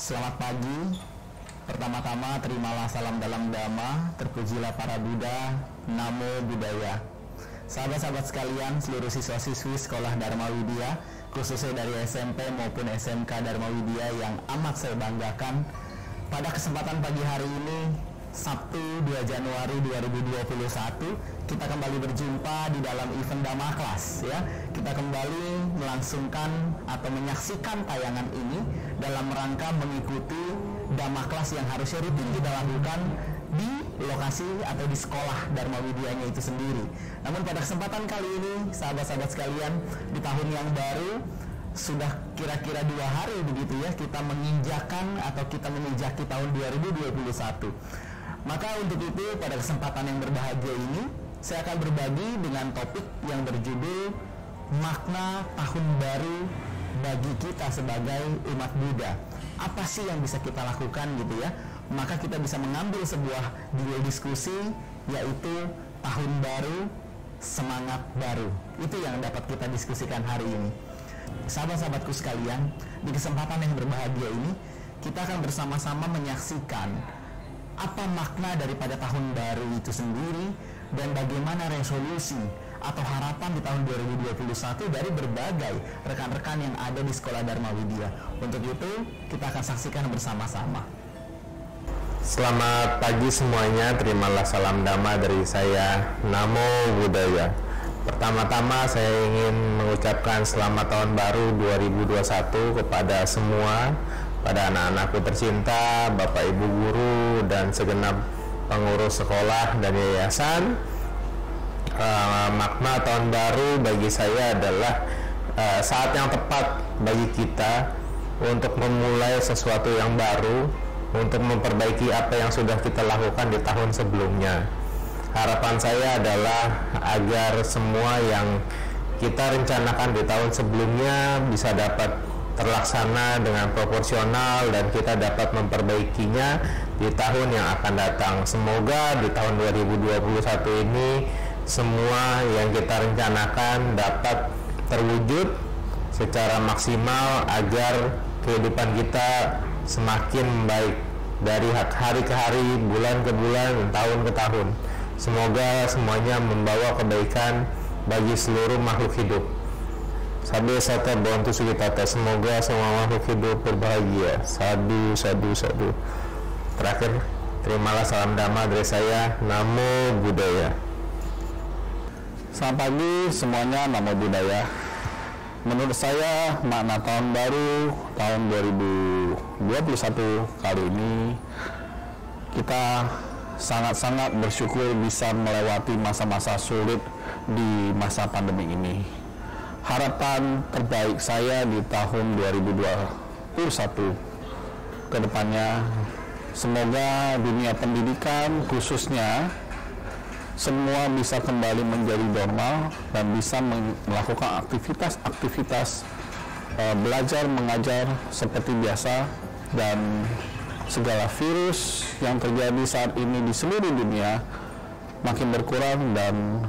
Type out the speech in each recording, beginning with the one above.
Selamat pagi. Pertama-tama terimalah salam dalam Dhamma, terpujilah para Buddha, Namo Buddhaya. Sahabat-sahabat sekalian, seluruh siswa-siswi sekolah Dharma Widya, khususnya dari SMP maupun SMK Dharma Widya yang amat saya banggakan, pada kesempatan pagi hari ini, Sabtu 2 Januari 2021, kita kembali berjumpa di dalam event Dhamma Class ya. Kita kembali melangsungkan atau menyaksikan tayangan ini dalam rangka mengikuti Dhamma Class yang harusnya rutin kita lakukan di lokasi atau di sekolah Dharma Widyanya itu sendiri. Namun pada kesempatan kali ini, sahabat-sahabat sekalian, di tahun yang baru sudah kira-kira 2 hari begitu ya, kita menginjakan atau kita menginjaki tahun 2021. Maka untuk itu pada kesempatan yang berbahagia ini, saya akan berbagi dengan topik yang berjudul makna tahun baru bagi kita sebagai umat Buddha. Apa sih yang bisa kita lakukan gitu ya? Maka kita bisa mengambil sebuah judul diskusi, yaitu tahun baru, semangat baru. Itu yang dapat kita diskusikan hari ini. Sahabat-sahabatku sekalian, di kesempatan yang berbahagia ini, kita akan bersama-sama menyaksikan apa makna daripada tahun baru itu sendiri dan bagaimana resolusi atau harapan di tahun 2021 dari berbagai rekan-rekan yang ada di Sekolah Dharma Widya. Untuk itu, kita akan saksikan bersama-sama. Selamat pagi semuanya, terimalah salam Dhamma dari saya, Namo Buddhaya. Pertama-tama saya ingin mengucapkan selamat tahun baru 2021 kepada semua, pada anak-anakku tercinta, Bapak Ibu Guru, dan segenap pengurus sekolah dan yayasan. Makna tahun baru bagi saya adalah saat yang tepat bagi kita untuk memulai sesuatu yang baru, untuk memperbaiki apa yang sudah kita lakukan di tahun sebelumnya. Harapan saya adalah agar semua yang kita rencanakan di tahun sebelumnya bisa dapat terlaksana dengan proporsional dan kita dapat memperbaikinya di tahun yang akan datang. Semoga di tahun 2021 ini semua yang kita rencanakan dapat terwujud secara maksimal agar kehidupan kita semakin baik dari hari ke hari, bulan ke bulan, tahun ke tahun. Semoga semuanya membawa kebaikan bagi seluruh makhluk hidup. Sabe sata bantu sugitata, semoga semua makhluk hidup berbahagia. Sadu, sadu, sadu. Terakhir, terimalah salam Dhamma dari saya, Namo Buddhaya. Selamat pagi semuanya, Namo Buddhaya. Menurut saya, makna tahun baru tahun 2021 kali ini, kita sangat-sangat bersyukur bisa melewati masa-masa sulit di masa pandemi ini. Harapan terbaik saya di tahun 2021 ke depannya, semoga dunia pendidikan khususnya semua bisa kembali menjadi normal dan bisa melakukan aktivitas belajar mengajar seperti biasa, dan segala virus yang terjadi saat ini di seluruh dunia makin berkurang dan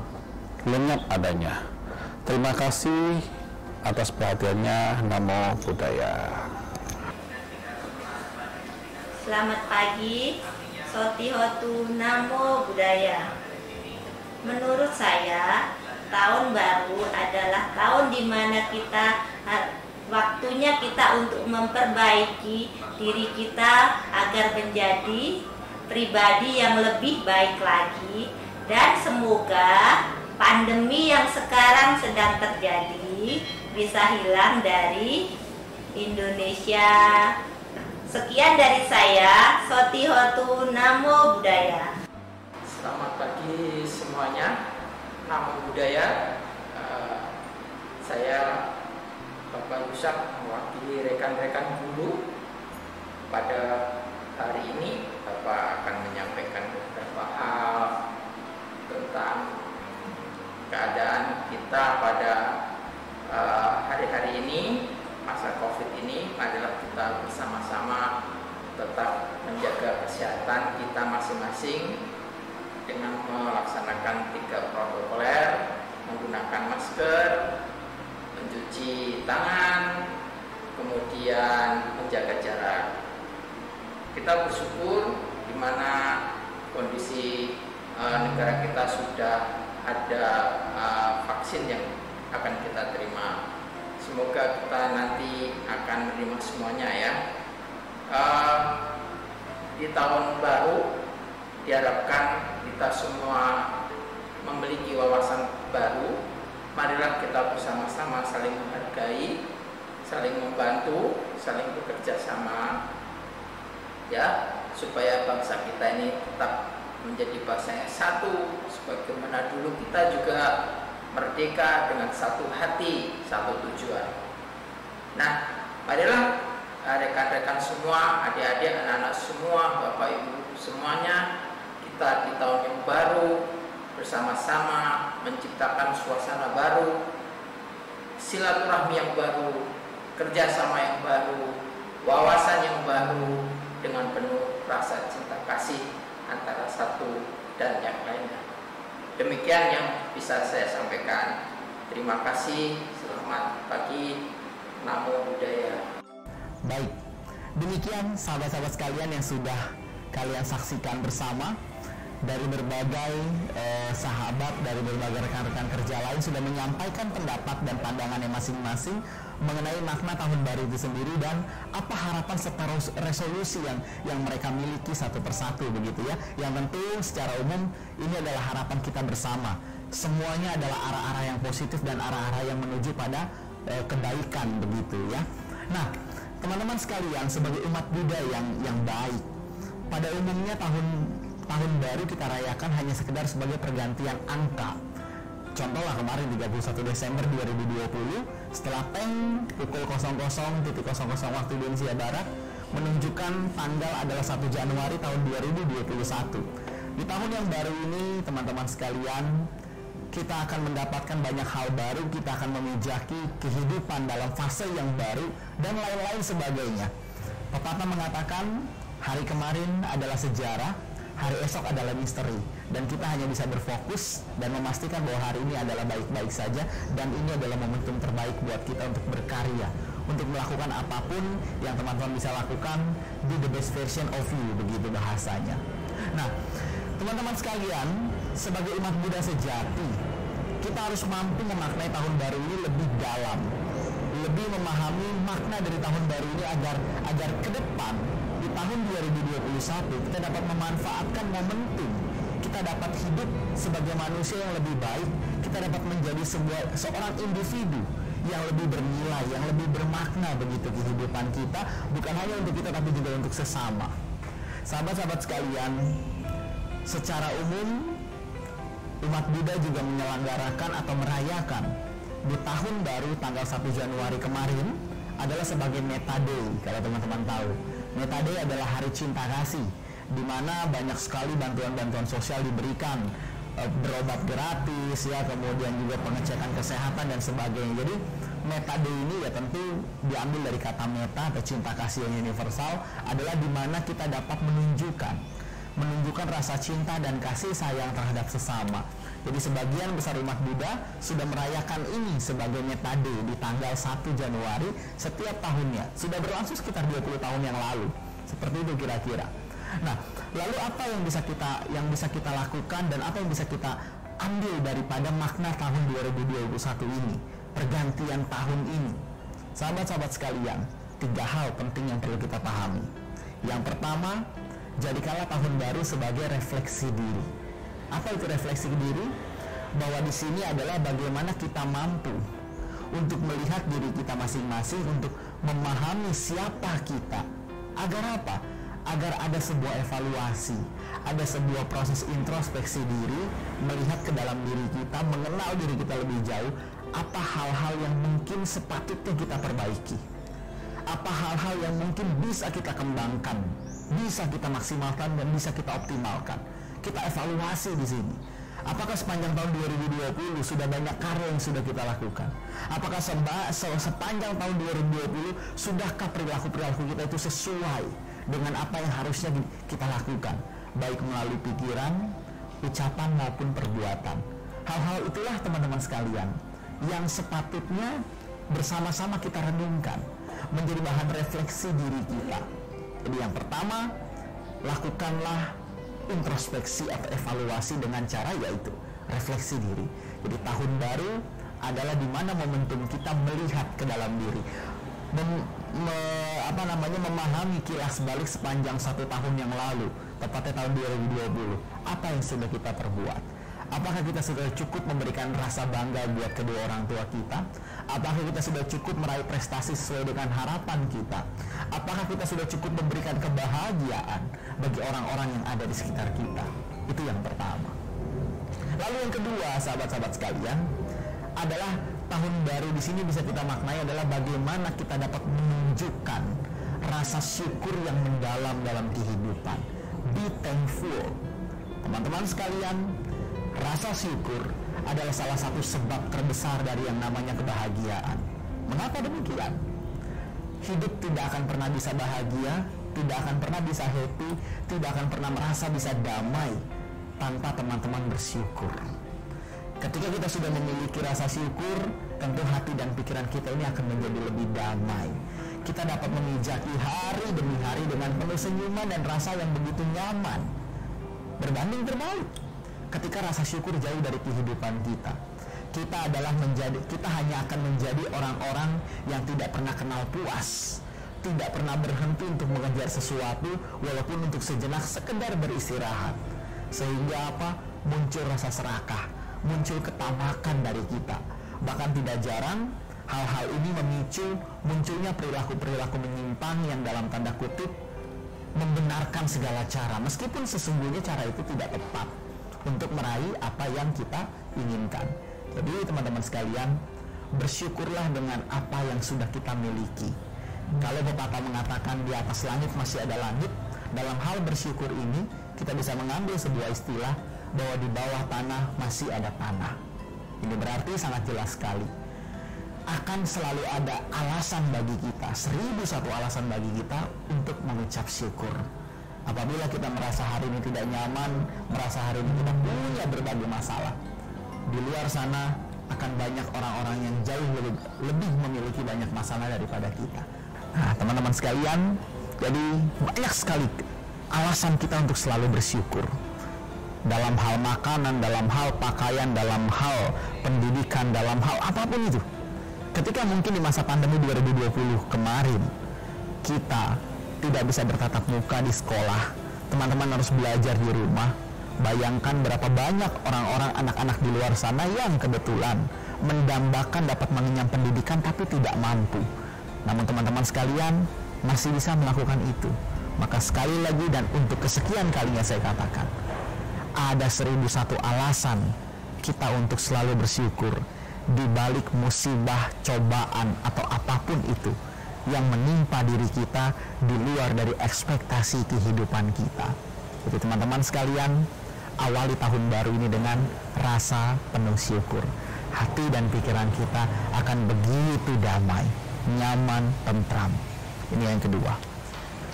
lenyap adanya. Terima kasih atas perhatiannya. Namo Buddhaya. Selamat pagi, Sotihotu Namo Buddhaya. Menurut saya, tahun baru adalah tahun di mana waktunya kita untuk memperbaiki diri kita agar menjadi pribadi yang lebih baik lagi, dan semoga pandemi yang sekarang sedang terjadi bisa hilang dari Indonesia. Sekian dari saya, Sotihotu Namo Buddhaya. Selamat pagi semuanya, Namo Buddhaya. Saya Bapak Yusak mewakili rekan-rekan guru. Pada hari ini Bapak akan menyampaikan beberapa hal tentang keadaan kita pada hari-hari ini. Masa COVID ini adalah kita bersama-sama tetap menjaga kesehatan kita masing-masing dengan melaksanakan 3 protokoler, menggunakan masker, mencuci tangan, kemudian menjaga jarak. kita bersyukur di mana kondisi negara kita sudah ada vaksin yang akan kita terima. Semoga kita nanti akan menerima semuanya ya. Di tahun baru diharapkan kita semua memiliki wawasan baru. Marilah kita bersama-sama saling menghargai, saling membantu, saling bekerja sama ya, supaya bangsa kita ini tetap menjadi bangsa yang satu, sebagaimana dulu kita juga merdeka dengan satu hati, satu tujuan. Nah, marilah rekan-rekan semua, adik-adik, anak-anak semua, bapak ibu semuanya, kita di tahun yang baru bersama-sama menciptakan suasana baru, silaturahmi yang baru, kerjasama yang baru, wawasan yang baru, dengan penuh rasa cinta kasih antara satu dan yang lainnya. Demikian yang bisa saya sampaikan. Terima kasih, selamat pagi, Namo Buddhaya. Baik, demikian sahabat-sahabat sekalian yang sudah kalian saksikan bersama. Dari berbagai sahabat, dari berbagai rekan-rekan kerja lain sudah menyampaikan pendapat dan pandangannya masing-masing mengenai makna tahun baru itu sendiri dan apa harapan serta resolusi yang mereka miliki satu persatu begitu ya. Yang tentu secara umum ini adalah harapan kita bersama. Semuanya adalah arah-arah yang positif dan arah-arah yang menuju pada kebaikan begitu ya. Nah, teman-teman sekalian, sebagai umat Buddha yang baik, pada umumnya tahun baru kita rayakan hanya sekedar sebagai pergantian angka. Contohlah kemarin 31 Desember 2020 setelah peng pukul 00.00 waktu Indonesia Barat menunjukkan tanggal adalah 1 Januari tahun 2021. Di tahun yang baru ini teman-teman sekalian, kita akan mendapatkan banyak hal baru, kita akan memijaki kehidupan dalam fase yang baru dan lain-lain sebagainya. Pepatah mengatakan hari kemarin adalah sejarah, hari esok adalah misteri, dan kita hanya bisa berfokus dan memastikan bahwa hari ini adalah baik-baik saja, dan ini adalah momentum terbaik buat kita untuk berkarya, untuk melakukan apapun yang teman-teman bisa lakukan, be the best version of you, begitu bahasanya. Nah, teman-teman sekalian, sebagai umat Buddha sejati, kita harus mampu memaknai tahun baru ini lebih dalam, lebih memahami makna dari tahun baru ini agar ke depan di tahun 2021 kita dapat memanfaatkan momentum, kita dapat hidup sebagai manusia yang lebih baik, kita dapat menjadi seorang individu yang lebih bernilai, yang lebih bermakna begitu kehidupan kita, bukan hanya untuk kita tapi juga untuk sesama. Sahabat-sahabat sekalian, secara umum umat Buddha juga menyelenggarakan atau merayakan di tahun baru tanggal 1 Januari kemarin adalah sebagai Metta Day, kalau teman-teman tahu. Metta Day adalah hari cinta kasih, di mana banyak sekali bantuan-bantuan sosial diberikan, berobat gratis ya, kemudian juga pengecekan kesehatan dan sebagainya. Jadi Metta Day ini ya tentu diambil dari kata metta atau cinta kasih yang universal, adalah di mana kita dapat menunjukkan rasa cinta dan kasih sayang terhadap sesama. Jadi sebagian besar umat Buddha sudah merayakan ini sebagai Metta Day di tanggal 1 Januari setiap tahunnya. Sudah berlangsung sekitar 20 tahun yang lalu. Seperti itu kira-kira. Nah, lalu apa yang bisa kita lakukan dan apa yang bisa kita ambil daripada makna tahun 2021 ini, pergantian tahun ini? Sahabat-sahabat sekalian, 3 hal penting yang perlu kita pahami. Yang pertama, jadikanlah tahun baru sebagai refleksi diri. Apa itu refleksi diri? Bahwa di sini adalah bagaimana kita mampu untuk melihat diri kita masing-masing, untuk memahami siapa kita. Agar apa? Agar ada sebuah evaluasi, ada sebuah proses introspeksi diri, melihat ke dalam diri kita, mengenal diri kita lebih jauh, apa hal-hal yang mungkin sepatutnya kita perbaiki, apa hal-hal yang mungkin bisa kita kembangkan, bisa kita maksimalkan dan bisa kita optimalkan. Kita evaluasi di sini. Apakah sepanjang tahun 2020 sudah banyak karya yang sudah kita lakukan? Apakah sepanjang tahun 2020 sudahkah perilaku-perilaku kita itu sesuai dengan apa yang harusnya kita lakukan, baik melalui pikiran, ucapan maupun perbuatan? Hal-hal itulah teman-teman sekalian yang sepatutnya bersama-sama kita renungkan, menjadi bahan refleksi diri kita. Jadi yang pertama, lakukanlah introspeksi atau evaluasi dengan cara yaitu refleksi diri. Jadi tahun baru adalah di mana momentum kita melihat ke dalam diri, memahami kilas balik sepanjang 1 tahun yang lalu, tepatnya tahun 2020. Apa yang sudah kita perbuat? Apakah kita sudah cukup memberikan rasa bangga buat kedua orang tua kita? Apakah kita sudah cukup meraih prestasi sesuai dengan harapan kita? Apakah kita sudah cukup memberikan kebahagiaan bagi orang-orang yang ada di sekitar kita? Itu yang pertama. Lalu yang kedua, sahabat-sahabat sekalian, adalah tahun baru di sini bisa kita maknai adalah bagaimana kita dapat menunjukkan rasa syukur yang mendalam dalam kehidupan. Be thankful. Teman-teman sekalian, rasa syukur adalah salah satu sebab terbesar dari yang namanya kebahagiaan. Mengapa demikian? Hidup tidak akan pernah bisa bahagia, tidak akan pernah bisa happy, tidak akan pernah merasa bisa damai tanpa teman-teman bersyukur. Ketika kita sudah memiliki rasa syukur, tentu hati dan pikiran kita ini akan menjadi lebih damai. Kita dapat memijaki hari demi hari dengan penuh senyuman dan rasa yang begitu nyaman. Berbanding terbalik, ketika rasa syukur jauh dari kehidupan kita, kita hanya akan menjadi orang-orang yang tidak pernah kenal puas, tidak pernah berhenti untuk mengejar sesuatu walaupun untuk sejenak sekedar beristirahat. Sehingga apa? Muncul rasa serakah, muncul ketamakan dari kita. Bahkan tidak jarang hal-hal ini memicu munculnya perilaku-perilaku menyimpang yang dalam tanda kutip membenarkan segala cara, meskipun sesungguhnya cara itu tidak tepat untuk meraih apa yang kita inginkan. Jadi teman-teman sekalian, bersyukurlah dengan apa yang sudah kita miliki. Kalau pepatah mengatakan di atas langit masih ada langit, dalam hal bersyukur ini kita bisa mengambil sebuah istilah bahwa di bawah tanah masih ada tanah. Ini berarti sangat jelas sekali akan selalu ada alasan bagi kita, 1001 alasan bagi kita untuk mengucap syukur. Apabila kita merasa hari ini tidak nyaman, merasa hari ini kita punya berbagai masalah, di luar sana akan banyak orang-orang yang jauh lebih memiliki banyak masalah daripada kita. Nah, teman-teman sekalian, jadi banyak sekali alasan kita untuk selalu bersyukur. Dalam hal makanan, dalam hal pakaian, dalam hal pendidikan, dalam hal apapun itu. Ketika mungkin di masa pandemi 2020 kemarin kita tidak bisa bertatap muka di sekolah, teman-teman harus belajar di rumah. Bayangkan berapa banyak orang-orang anak-anak di luar sana yang kebetulan mendambakan dapat mengenyam pendidikan tapi tidak mampu. Namun teman-teman sekalian masih bisa melakukan itu. Maka sekali lagi dan untuk kesekian kalinya saya katakan, ada 1001 alasan kita untuk selalu bersyukur di balik musibah, cobaan atau apapun itu yang menimpa diri kita di luar dari ekspektasi kehidupan kita. Jadi teman-teman sekalian, awali tahun baru ini dengan rasa penuh syukur. Hati dan pikiran kita akan begitu damai, nyaman, tentram. Ini yang kedua.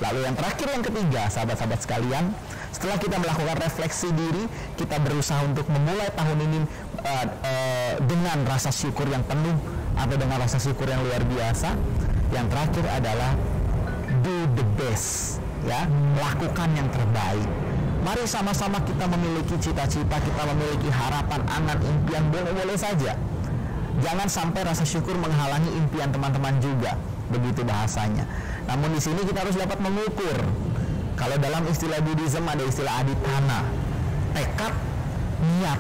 Lalu yang terakhir, yang ketiga, sahabat-sahabat sekalian, setelah kita melakukan refleksi diri, kita berusaha untuk memulai tahun ini dengan rasa syukur yang penuh atau dengan rasa syukur yang luar biasa. Yang terakhir adalah do the best, ya, lakukan yang terbaik. Mari sama-sama kita memiliki cita-cita, kita memiliki harapan, angan, impian, boleh-boleh saja. Jangan sampai rasa syukur menghalangi impian teman-teman juga, begitu bahasanya. Namun di sini kita harus dapat mengukur. Kalau dalam istilah Buddhism ada istilah aditana, tekad, niat,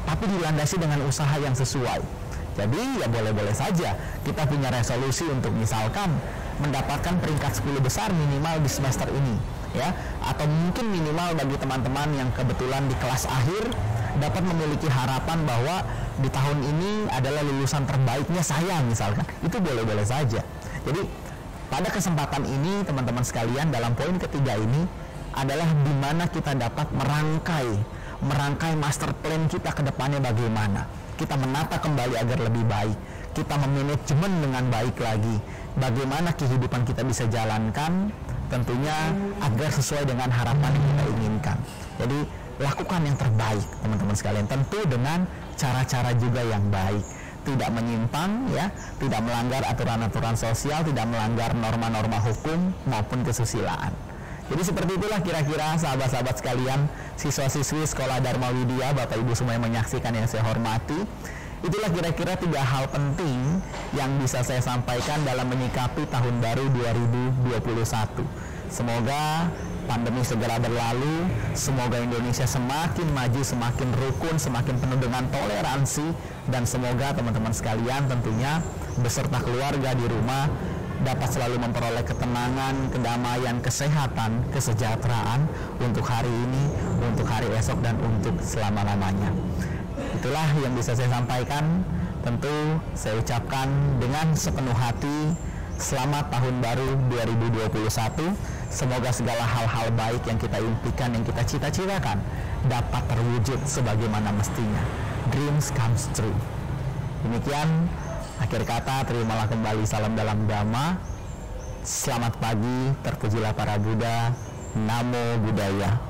tapi dilandasi dengan usaha yang sesuai. Jadi ya boleh-boleh saja kita punya resolusi untuk misalkan mendapatkan peringkat 10 besar minimal di semester ini, ya, atau mungkin minimal bagi teman-teman yang kebetulan di kelas akhir dapat memiliki harapan bahwa di tahun ini adalah lulusan terbaiknya saya misalkan. Itu boleh-boleh saja. Jadi pada kesempatan ini teman-teman sekalian, dalam poin ketiga ini adalah di mana kita dapat merangkai master plan kita ke depannya bagaimana. Kita menata kembali agar lebih baik. Kita memanajemen dengan baik lagi. Bagaimana kehidupan kita bisa jalankan tentunya agar sesuai dengan harapan yang kita inginkan. Jadi lakukan yang terbaik teman-teman sekalian, tentu dengan cara-cara juga yang baik. Tidak menyimpang, ya, tidak melanggar aturan-aturan sosial, tidak melanggar norma-norma hukum maupun kesusilaan. Jadi seperti itulah kira-kira sahabat-sahabat sekalian, siswa-siswi Sekolah Dharma Widya, Bapak Ibu semua yang menyaksikan yang saya hormati. Itulah kira-kira 3 hal penting yang bisa saya sampaikan dalam menyikapi tahun baru 2021. Semoga pandemi segera berlalu, semoga Indonesia semakin maju, semakin rukun, semakin penuh dengan toleransi, dan semoga teman-teman sekalian tentunya beserta keluarga di rumah dapat selalu memperoleh ketenangan, kedamaian, kesehatan, kesejahteraan untuk hari ini, untuk hari esok, dan untuk selama-lamanya. Itulah yang bisa saya sampaikan. Tentu saya ucapkan dengan sepenuh hati selamat tahun baru 2021. Semoga segala hal-hal baik yang kita impikan, yang kita cita-citakan dapat terwujud sebagaimana mestinya. Dreams comes true. Demikian akhir kata, terimalah kembali salam dalam Dhamma. Selamat pagi, terpujilah para Buddha. Namo Buddhaya.